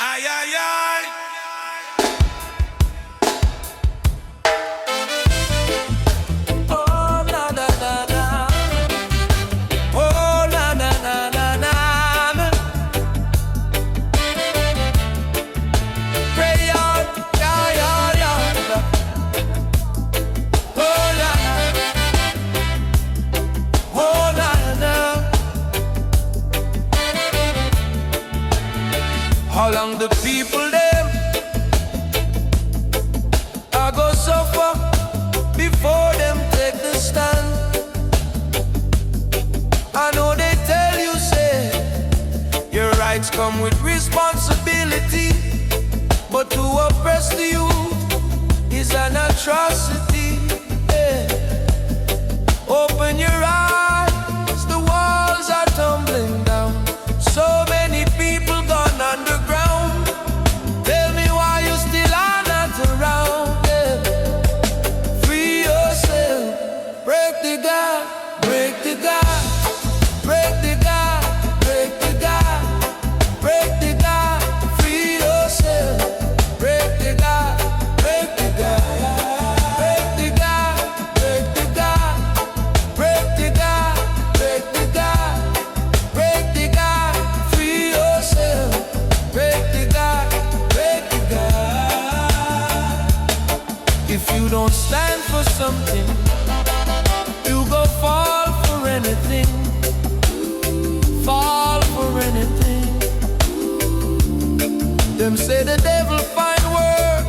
Ay, ay, ay. Oh, na, na, na, na. Oh, na, na, na, na, na. Pray out, yeah, yeah, yeah. Oh, na, oh, na, na. How long the people them I go suffer before them take the stand? I know they tell you say your rights come with responsibility, but to oppress the youth is an atrocity. Yeah. Open your eyes, the walls are tumbling down. So many people gone underground. Tell me why you still are not around. Yeah. Free yourself, break the God, break the God, break the God, break the God, break the God. Free yourself, break the God, break the God, break the God, break the God, break the God, break the God, break the God. Free yourself, break the God, break the God. If you don't stand for something, you go fall for anything, fall for anything. Them say the devil find work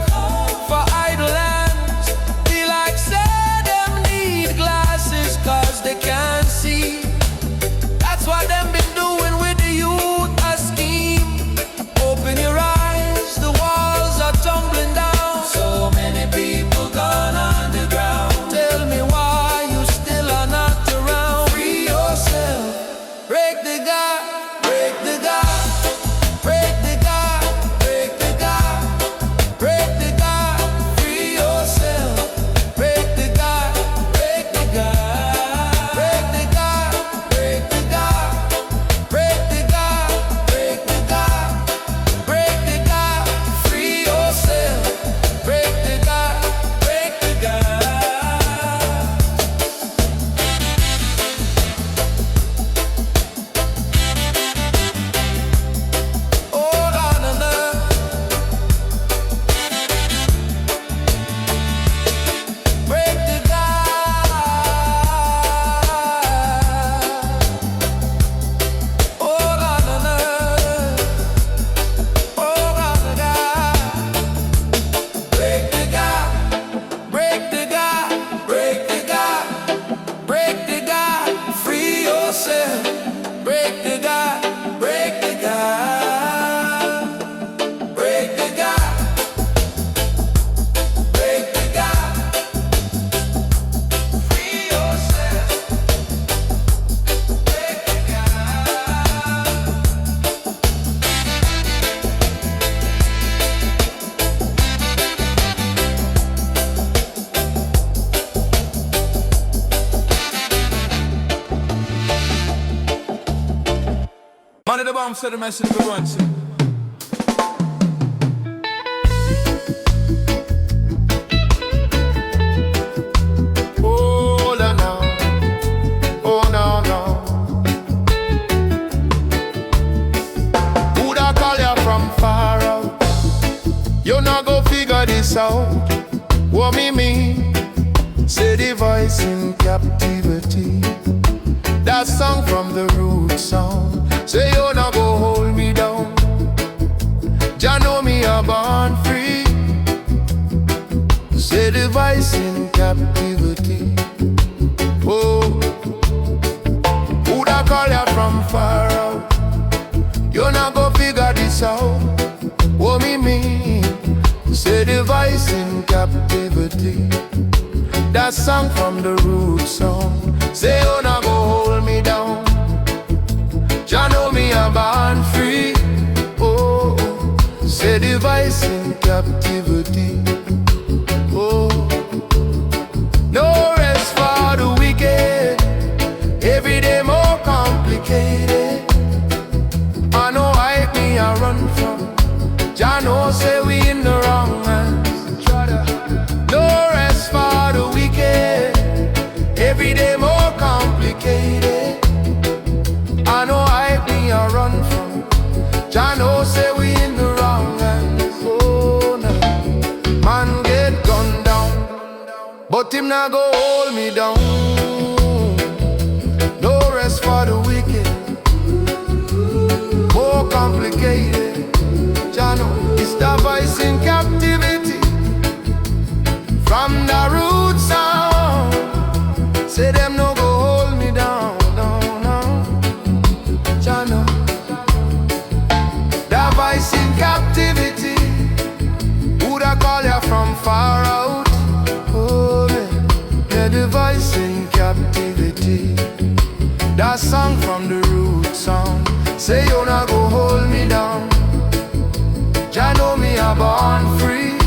for idle hands. Be like say them need glasses cause they can't see. That's what them been doing with the youth, a scheme. Open your eyes, the walls are tumbling down. So many people gone underground. Tell me why you still are not around. Free yourself, break the God, break the God, break the God, break the God, break the God. Free yourself, break the God, break the God, break the God, break the God, break the God, break the God, break the God. Free yourself, break the God, break the God. Oh, na, na, na. Break the God. Oh, na, na, na. Oh, na, na, na. Break the God, break the God, break the God, break the God. Free yourself, break the God, break the God, break the God, break the God. Free yourself, break the God. Man of the bomb said the message we want to. Oh, no, no. Oh, no, no. Who'd I call you from far out? You not go figure this out. What me mean? Say the voice in captivity. That song from the root song. Say you not go hold me down. Jah know me a born free. Say the voice in captivity. Oh, who'd I call you from far out? You not go figure this out. What me mean? Say the voice in captivity. That song from the root song. Say you not go hold me down. Jah know me a born free. Oh, say the voice in captivity. Oh, no rest for the wicked. Every day more complicated. I know I me a run from. Jah know say we in the wrong hands. Oh no, man get gunned down, but him not go hold me down. No rest for the wicked, more complicated. Jah know it's the voice in captivity from the root sound. Say them no go hold me down, no, no. Jah know the voice in captivity. Who'd I call ya from far out? Oh yeah, the voice in captivity. That song from the root song. Say you not go hold me down. Jah know me a born free.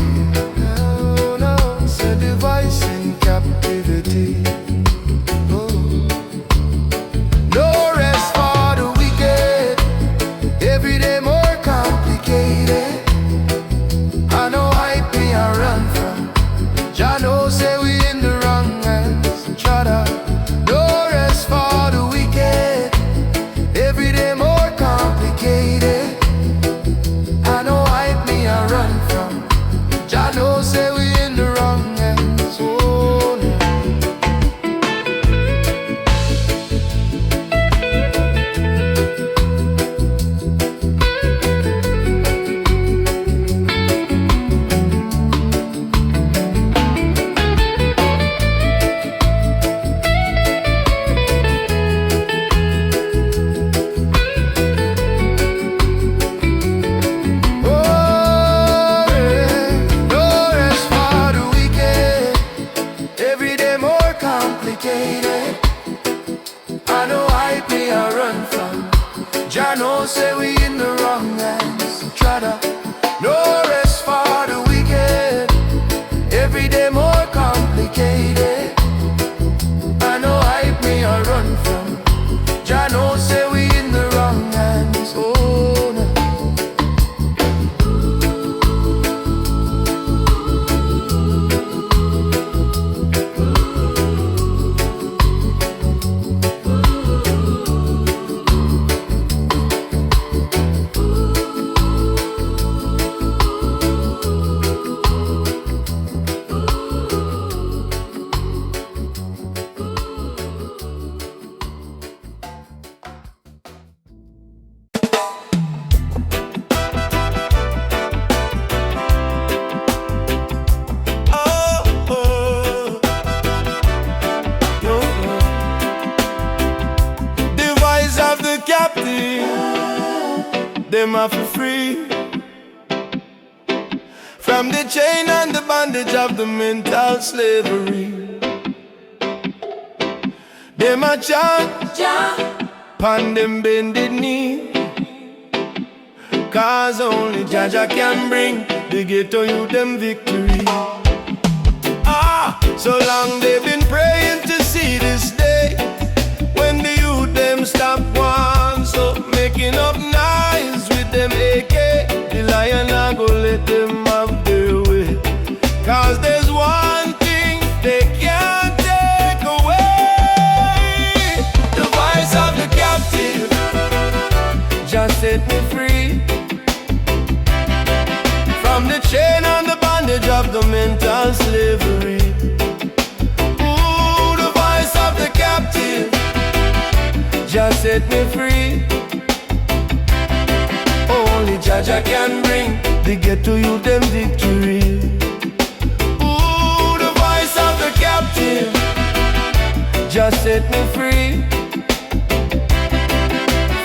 No, no. Say the voice in captivity. Oh. No rest for the wicked. Every day more complicated. I know hype me a run from. Jah know say we in the wrong hands. Shut up. No rest for the wicked. Every day more complicated. I know hype me a run from. Jah know say we in the wrong hands. Oh, no. I know hype me a run from. Jah know say we in the wrong hands. Trada, no rest for the wicked. Every day more complicated. I know hype me a run from. Jah know say we in the wrong hands. Oh no. Them are for free from the chain and the bondage of the mental slavery. Them a chant, pon them bended knee, cause only Jah Jah can bring the ghetto youth them victory. So long they've been praying to see this day when the youth them stop one, so making up nice with them AK. The lion I go let them have their way, cause there's one thing they can't take away. The voice of the captive just set me free from the chain and the bondage of the mental slavery. Ooh, the voice of the captive just set me free. Only Jah Jah can bring the ghetto youth them victory. Ooh, the voice of the captive just set me free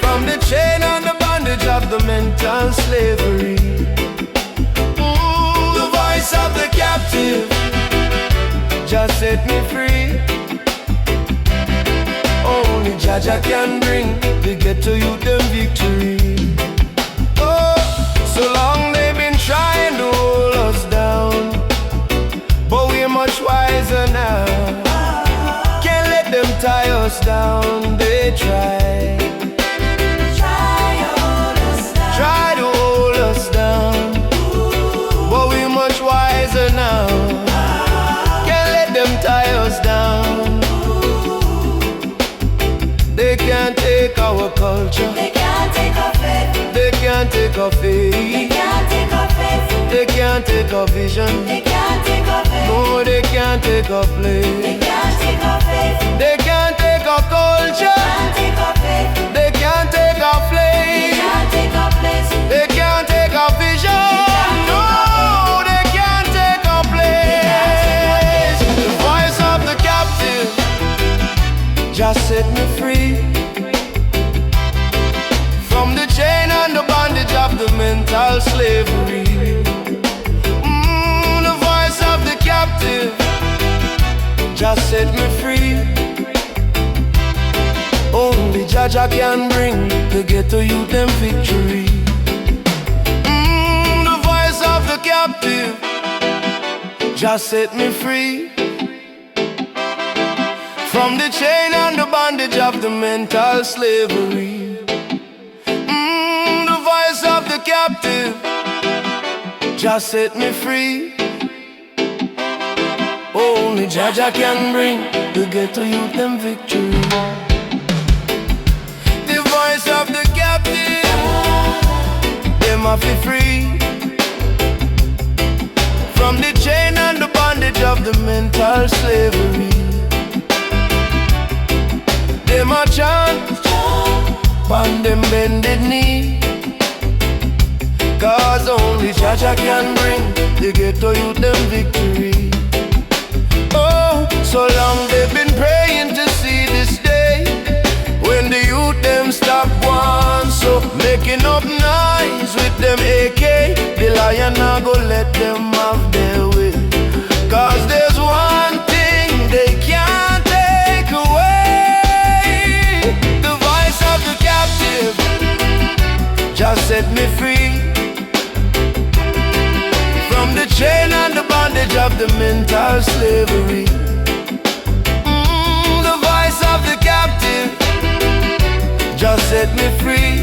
from the chain and the bondage of the mental slavery. Ooh, the voice of the captive just set me free. Only Jah Jah can bring the ghetto youth them victory. So long they've been trying to hold us down, but we're much wiser now. Can't let them tie us down. They try to hold us down, but we're much wiser now. Can't let them tie us down. They can't take our culture. They can't take our faith. They can't take our faith. They can't take our vision. They can't take our faith. No, they can't take our place. They can't take our faith. They can't take our culture. Can't take our faith. They can't take our They flame. can't take our place. They can't take our vision. No, they can't take our place. The voice of the captive just set me free from the chain and the bondage of the mental slavery. The voice of the captive just set me free. Only Jaja can bring the ghetto youth them victory. The voice of the captive just set me free from the chain and the bondage of the mental slavery. The voice of the captive just set me free. Only Jaja can bring the ghetto youth them victory. The voice of the captive, them a fi free from the chain and the bondage of the mental slavery. Them a chant on them bended knee, cause only Jaja can bring the ghetto youth them victory. Oh, so long they've been praying to see this day when the youth them stop one. So making up noise with them AK, the lion now go let them have their way. Cause there's one thing they can't take away. The voice of the captive just set me free from the chain and the bondage of the mental slavery. The voice of the captive just set me free.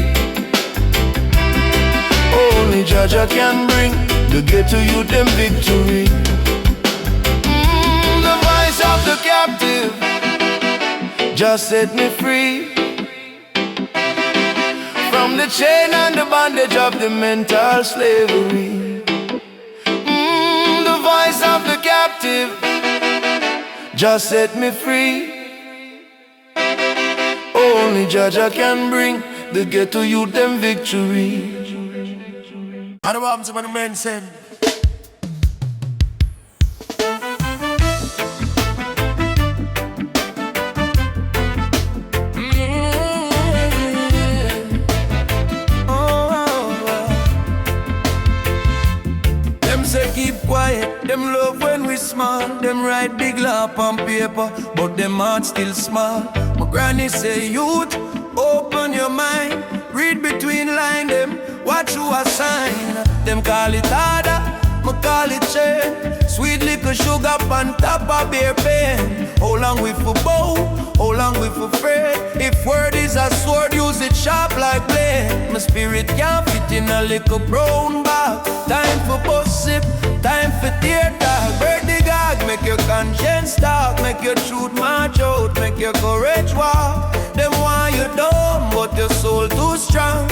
Only Jaja can bring the ghetto youth them victory. The voice of the captive just set me free from the chain and the bondage of the mental slavery. The voice of the captive just set me free. Only Jaja can bring the ghetto youth them victory. I don't want to the men send. Them say keep quiet, them love when we smile. Them write big law on paper, but them heart still small. My granny say youth, open your mind. Read between line them, watch you a sign. Them call it harder, me call it chain. Sweet little sugar on top of beer pain. How long we for bow, how long we for fret. If word is a sword, use it sharp like blade. My spirit can't fit in a little brown bag. Time for bust sip, time for tear tag. Break the gag, make your conscience talk. Make your truth march out, make your courage walk. Them want you dumb, but your soul too strong.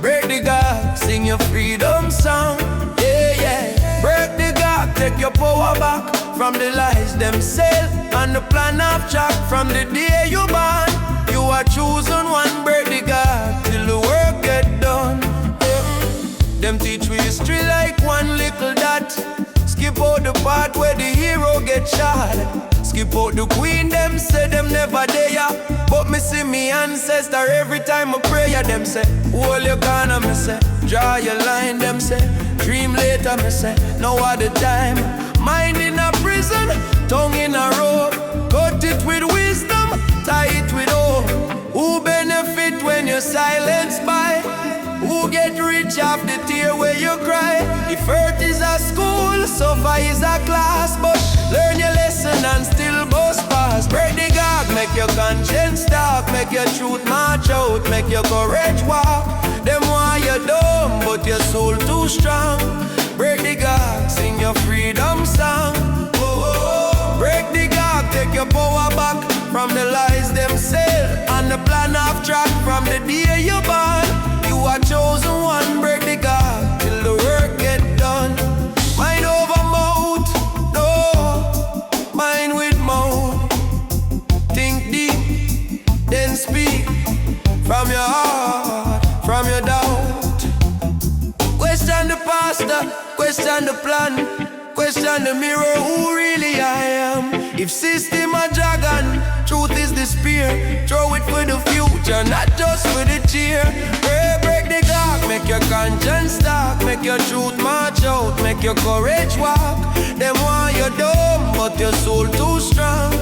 Break the gag, sing your freedom song. Yeah, yeah. Break the gag, take your power back from the lies them sell and the plan of track from the day you born. You are chosen one, break the gag till the work get done. Yeah. Them teach we history like one little dot. Skip out the part where the hero get shot. Skip out the queen, them say them never there. But me see me ancestor every time I pray. Them say, hold your corner, me say. Draw your line, them say. Dream later, me say. No other time. Mind in a prison, tongue in a rope. Cut it with wisdom, tie it with hope. Who benefit when you're silenced by? Who get rich off the tear where you cry? If earth is a school, so far is a class. But learn your lesson and still bust pass. Break the gag, make your conscience talk. Make your truth march out, make your courage walk. Them want you dumb, but your soul too strong. Break the gag, sing your freedom song. Break the gag, take your power back from the lies them sell and the plan of track from the day you born. You are chosen one, break Rasta, question the plan, question the mirror, who really I am. If system a dragon, truth is the spear. Throw it for the future, not just for the cheer. Break the dark, make your conscience talk, make your truth march out, make your courage walk. Them want you dumb, but your soul too strong.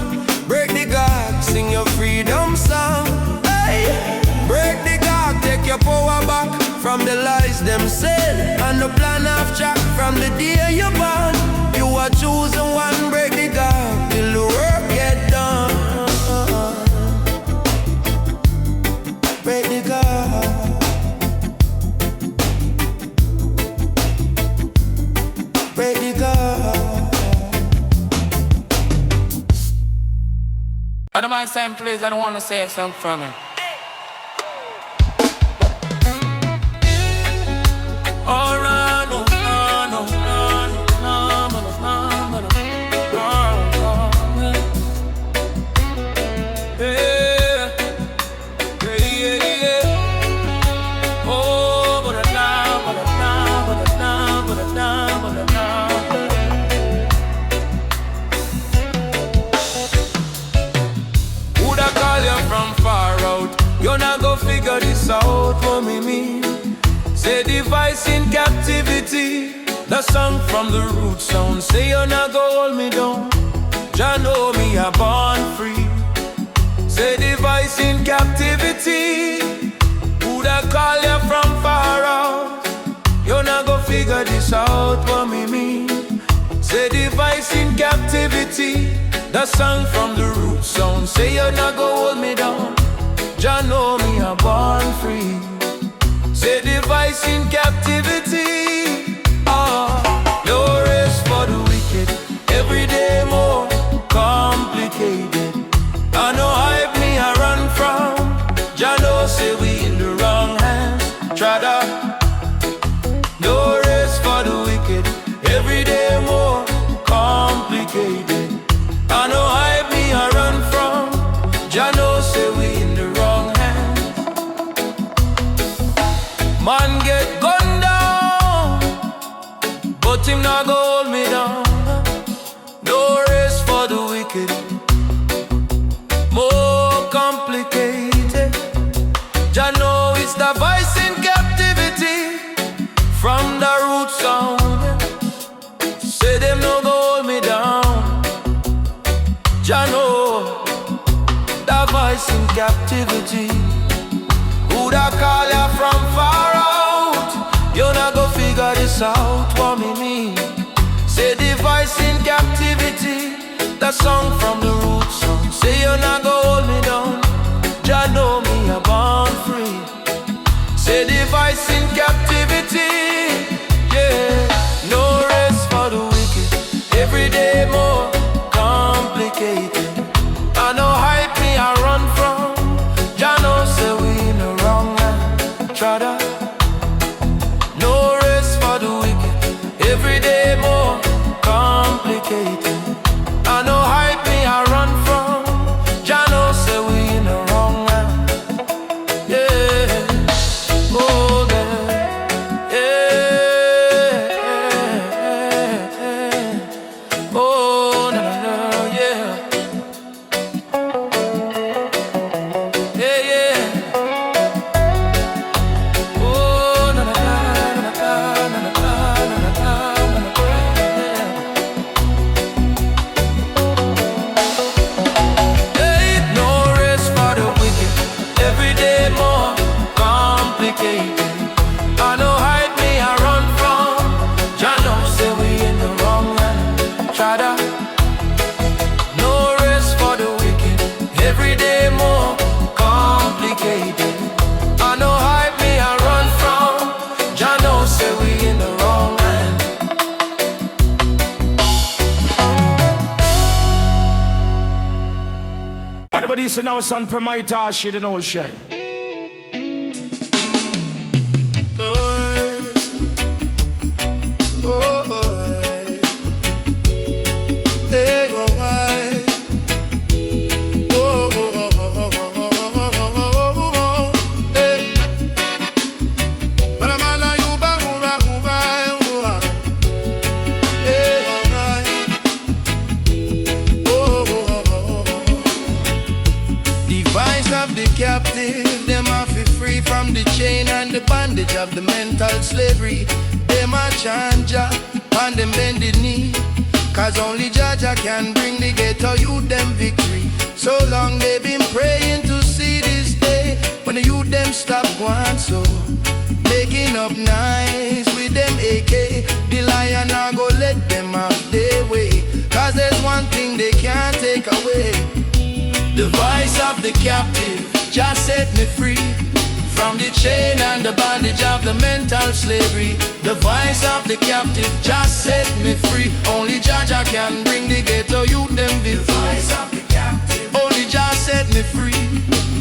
Break the guard, sing your freedom song. Hey, break the guard, take your power back from the lies them sell, and the plan of track from the day you're born. You are choosing one, break the guard till the work get done. Break the guard. Break the guard. I don't mind saying please, I don't want to say something from me. You not go figure this out for me. Say device in captivity. The song from the root sound. Say you not go hold me down. Jah know me a born free. Say device in captivity. Who that call you from far out? You not go figure this out for me. Say device in captivity. The song from the root sound. Say you not go hold me down. Jah know me a born free. Say device in captivity. No rest for the wicked. Every day more complicated. I know hype me I run from. Jah know say we in the wrong hands. Try that. No rest for the wicked. Every day more complicated. I know hype me I run from. Jah know say we in the wrong hands. Man get gunned down, but him not go hold me down. No rest for the wicked. More complicated. Jah know it's the voice in captivity. From the root sound. Say them no go hold me down. Jah know the voice in captivity. Who that call ya from far out? You not go figure this out for me. Say the voice in captivity. The song from the root song. Say you not go hold me down. Jah know me a born free. Say the voice in captivity. Yeah, no rest for the wicked. Every day more complicated. I know hype me I run from. Jah know say we in the wrong hand. Try that. No rest for the wicked. Every day more complicated. I know hype me I run from. Jah know say we in the wrong hand. Yeah. Oh yeah. Yeah. Oh no no yeah. I know hide me, I run from. Jah know say we in the wrong hand. Try that. No rest for the wicked. Every day more complicated. I know hide me, I run from. Jah know say we in the wrong hand. Everybody say now son per my tash, you know shit. mental slavery. Them a chant Jah and them bended knee, cause only Jah can bring the ghetto youth them victory. So long they been praying to see this day, when the youth them stop going so, making up nice with them AK. The lion I go let them out their way, cause there's one thing they can't take away. The voice of the captive just set me free from the chain and the bondage of the mental slavery. The voice of the captive just set me free. Only Jah can bring the ghetto youth them victory. The voice of the captive only Jah set me free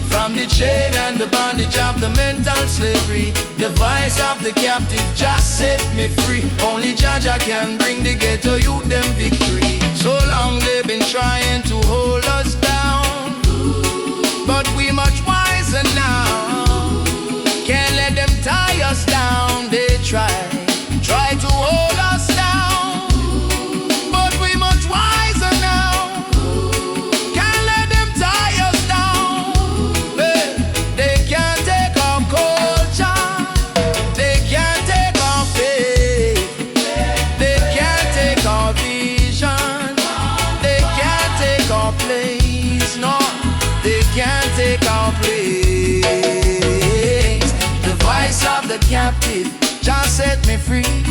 from the chain and the bondage of the mental slavery. The voice of the captive just set me free. Only Jah can bring the ghetto youth them victory. So long they've been trying to hold us down, but we much wiser now. Can't let them tie us down. They try to hold us down, but we much wiser now. Can't let them tie us down. They can't take our culture, they can't take our faith, they can't take our vision, they can't take our place. No, they can't take our place. The voice of the captive just set me free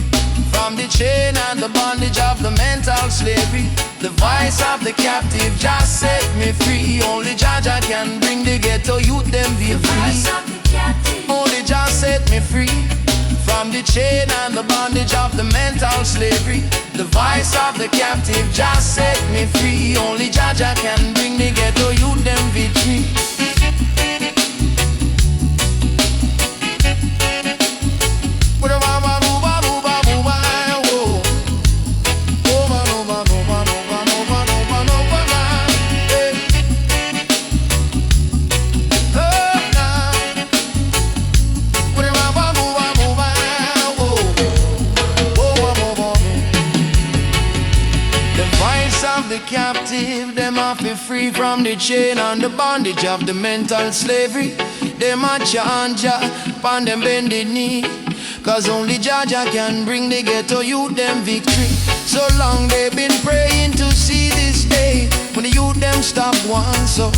from the chain and the bondage of the mental slavery. The voice of the captive just set me free. Only Jah can bring the ghetto youth them victory. Only Jah set me free from the chain and the bondage of the mental slavery. The voice of the captive just set me free. Only Jah can bring the ghetto youth them victory. Captive, them off be free from the chain and the bondage of the mental slavery. Them a chant Jah, pan them bended knee, cause only Jah can bring the ghetto youth them victory. So long they've been praying to see this day, when the youth them stop one so,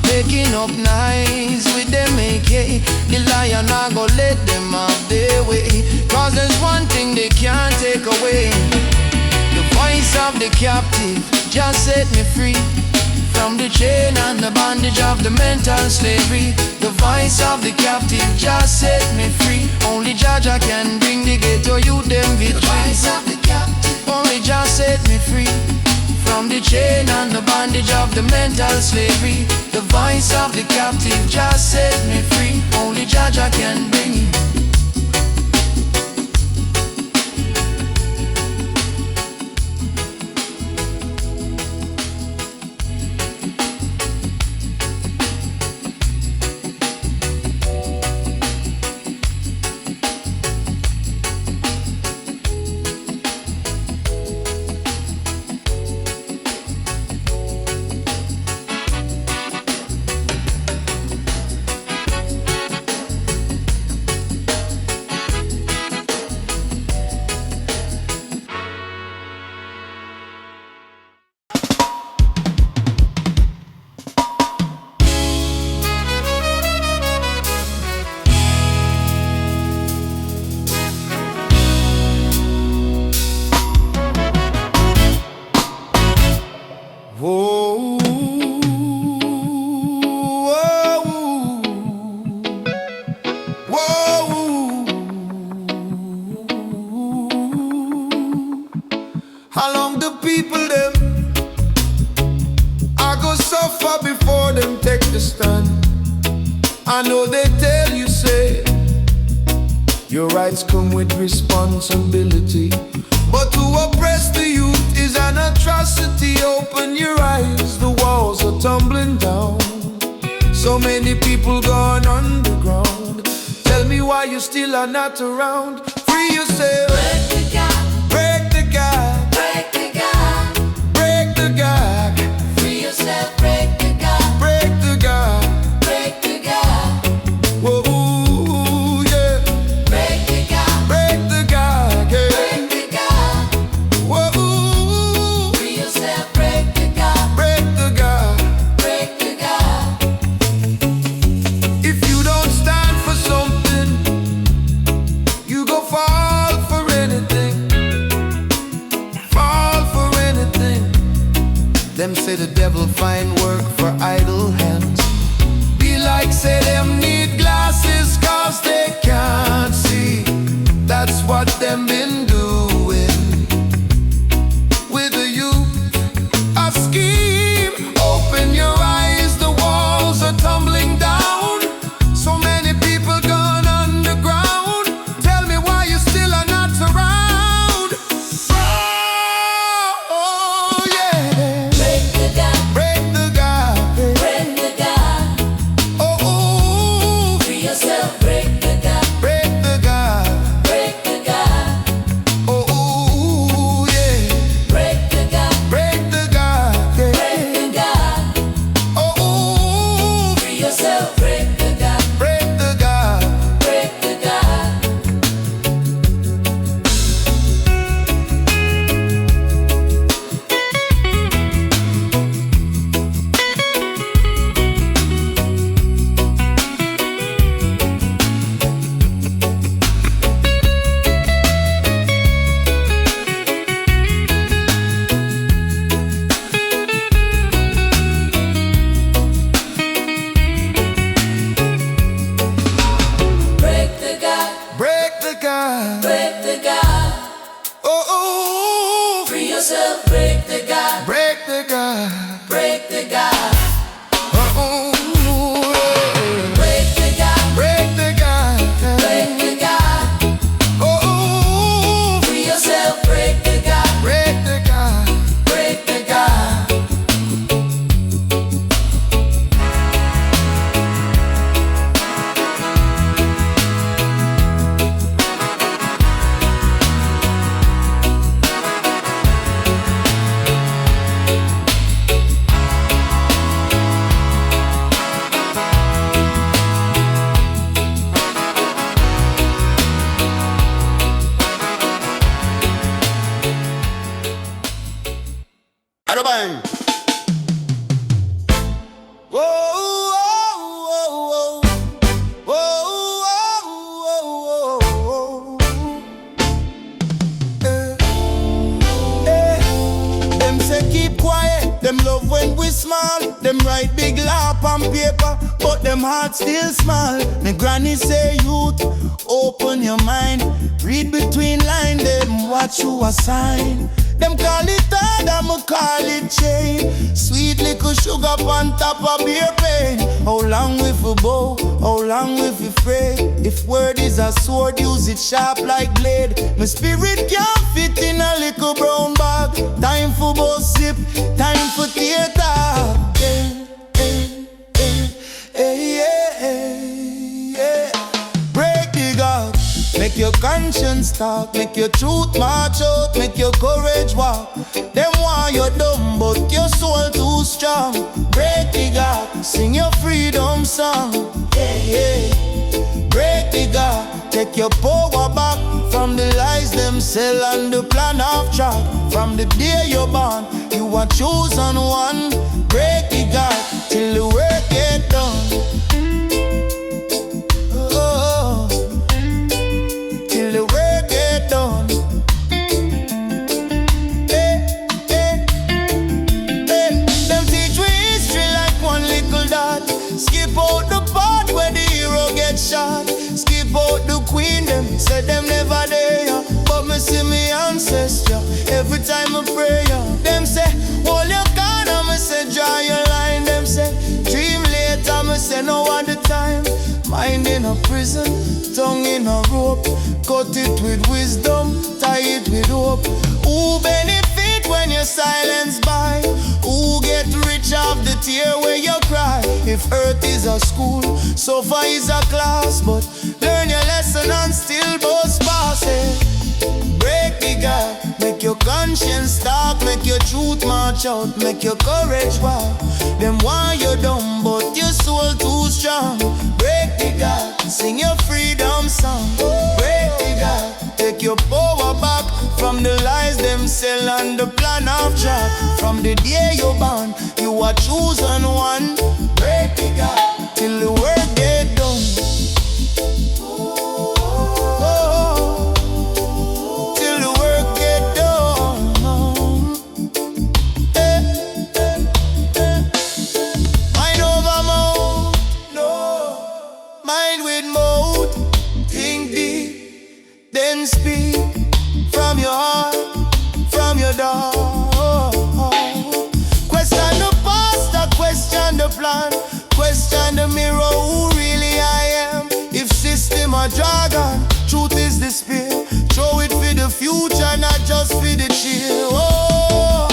making up nice with them AK. The lion I go let them have their way, cause there's one thing they can't take away. The voice of the captive just set me free from the chain and the bondage of the mental slavery. The voice of the captive just set me free. Only Jah can bring the ghetto youth them victory. The voice of the captive only Jah set me free from the chain and the bondage of the mental slavery. The voice of the captive just set me free. Only Jah can bring. I know they tell you, say, your rights come with responsibility, but to oppress the youth is an atrocity. Open your eyes, the walls are tumbling down. So many people gone underground. Tell me why you still are not around. Free yourself. Break the gap. Break the gap. Break the gap. Break the gap. Free yourself. Break the gap. Break the gap. Break the gap. Whoa, yeah. Break the gap. say the devil find work for idle hands. Be like say them need glasses cause they can't see. That's what them been doing with the youth. A scheme, open your eyes, the walls are tumbling down. So many people gone underground. Tell me why you still are not around. Oh, yeah. Break the God, Break the God. break the God. Oh, Free yourself, break the God, break the God. break the God, Oh, yeah. break the God, Break the God. break Yeah. the God. Oh, Free yourself, break the God, break the God. break the God. Break the God, Break the God. break the God. Oh, Free yourself, break the God, break the God. break the God. Oh, Break the God, break the God. break the God. Oh, Free yourself, break the God, break the God. break the God. Bang. Whoa, whoa, whoa, whoa, whoa, whoa. Them say keep quiet. Them love when we smile. Them write big lap on paper, but them hearts still small. My granny say youth, open your mind. Read between lines. Them watch you a sign. Them call it hard, I'ma call it chain. Sweet little sugar on top of beer pain. How long we for bow, how long we for fray? If word is a sword, use it sharp like blade. My spirit can't fit in a little brown bag. Time for boss sip, time for theater. Yeah. Break the God. Make your conscience talk, make your truth march out, make your courage walk. Them want you dumb, but your soul too strong. Break the God, sing your freedom song. Yeah. Break the God, take your power back from the lies them sell and the plan of track. From the day you're born, you are chosen one. Break the God till the work get done. Skip out the queen, them said them never there. But me see me ancestor every time I pray. Them say, hold your corner, me say, draw your line. Them say, dream later, me say, no other time. Mind in a prison, tongue in a rope. Cut it with wisdom, tie it with hope. Who benefit when you silence by? Who get rich off the tear where you cry? If earth is a school, sofa is a class, but learn your lesson and still boast pass it. Break the God, make your conscience talk, make your truth march out, make your courage walk. Them want you dumb, but your soul too strong. Break the God, sing your freedom song. Break the God, take your power back from the lies them sell and the plan of track. From the day you're born, you are chosen one. Break the God till the work get done. Till the work get done. Then speak from your heart, from your door. Question the pastor, question the plan, question the mirror, who really I am. If system or jargon, truth is the spirit. Show it for the future, not just for the chill. Oh,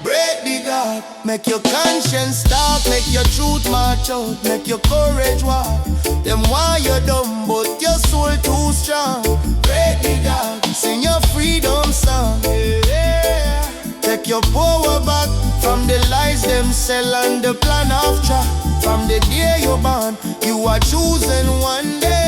break the God, make your conscience talk, make your truth march out, make your courage walk. Them why you're dumb, but your soul too strong. Break the God, sing your freedom song. Yeah. Take your power back from the lies them sell and the plan of trap. From the day you're born, you are chosen one day.